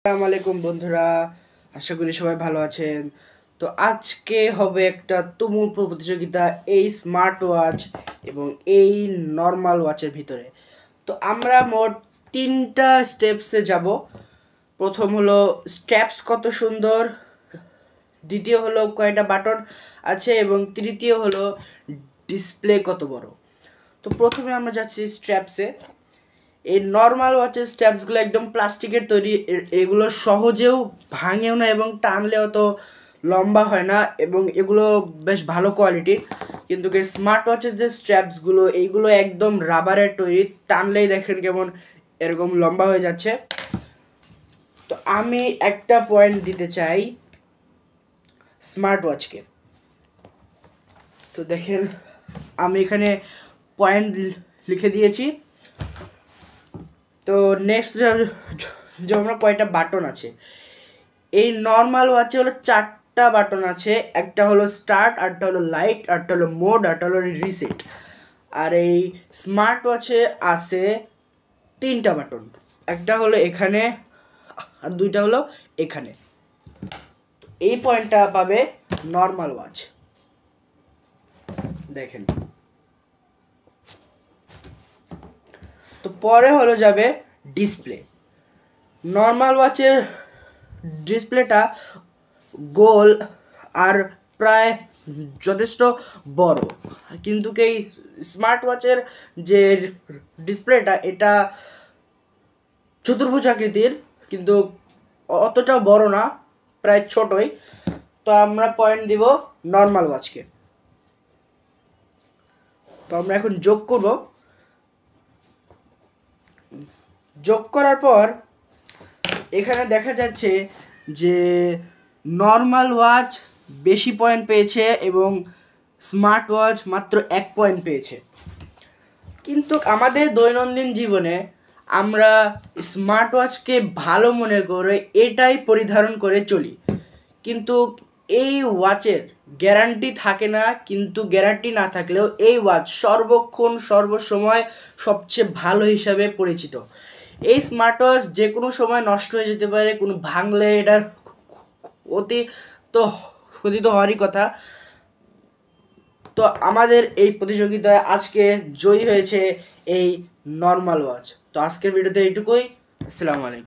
আসসালামু আলাইকুম বন্ধুরা, আশা করি সবাই ভালো আছেন। তো আজকে হবে একটা তুমুল প্রতিযোগিতা এই স্মার্ট ওয়াচ এবং এই নর্মাল ওয়াচের ভিতরে। তো আমরা মোট তিনটা স্টেপসে যাব। প্রথম হলো স্ট্র্যাপস কত সুন্দর, দ্বিতীয় হলো কয়টা বাটন আছে এবং তৃতীয় হলো ডিসপ্লে কত বড়। তো প্রথমে আমরা যাচ্ছি স্ট্র্যাপসে। এই নর্মাল ওয়াচের স্ট্র্যাপসগুলো একদম প্লাস্টিকের তৈরি, এগুলো সহজেও ভাঙেও না এবং টানলেও তো লম্বা হয় না এবং এগুলো বেশ ভালো কোয়ালিটির। কিন্তু স্মার্ট ওয়াচের যে স্ট্র্যাপসগুলো এইগুলো একদম রাবারের তৈরি, টানলেই দেখেন কেমন এরকম লম্বা হয়ে যাচ্ছে। তো আমি একটা পয়েন্ট দিতে চাই স্মার্ট ওয়াচকে। তো দেখেন আমি এখানে পয়েন্ট লিখে দিয়েছি। তো নেক্সট যে আমরা কয়টা বাটন আছে, এই নর্মাল ওয়াচে হলো 4টা বাটন আছে। একটা হলো স্টার্ট, আরটা হলো লাইট, আরটা হলো মোড, আরটা হলো রিসেট। আর এই স্মার্ট ওয়াচে আছে 3টা বাটন, একটা হলো এখানে আর 2টা হলো এখানে। এই পয়েন্টটা পাবে নর্মাল ওয়াচ। দেখেন, তো পরে হলো যাবে ডিসপ্লে। নর্মাল ওয়াচের ডিসপ্লেটা গোল আর প্রায় যথেষ্ট বড়, কিন্তু এই স্মার্ট ওয়াচের যে ডিসপ্লেটা এটা চতুর্ভুজ আকৃতির, কিন্তু অতটা বড় না, প্রায় ছোটই। তো আমরা পয়েন্ট দিব নর্মাল ওয়াচকে। তো আমরা এখন যোগ করব। যোগ করার পর এখানে দেখা যাচ্ছে যে নর্মাল ওয়াচ বেশি পয়েন্ট পেয়েছে এবং স্মার্ট ওয়াচ মাত্র 1 পয়েন্ট পেয়েছে। কিন্তু আমাদের দৈনন্দিন জীবনে আমরা স্মার্ট ওয়াচকে ভালো মনে করে এটাই পরিধারণ করে চলি, কিন্তু এই ওয়াচের গ্যারান্টি থাকে না। কিন্তু গ্যারান্টি না থাকলেও এই ওয়াচ সর্বক্ষণ সর্বসময় সবচেয়ে ভালো হিসাবে পরিচিত। এই স্মার্ট ওয়াচ যে কোনো সময় নষ্ট হয়ে যেতে পারে, কোনো ভাঙলে এটার অতি তো ক্ষতি তো হওয়ারই কথা। তো আমাদের এই প্রতিযোগিতায় আজকে জয়ী হয়েছে এই নর্মাল ওয়াচ। তো আজকের ভিডিওতে এইটুকুই। আসসালামু আলাইকুম।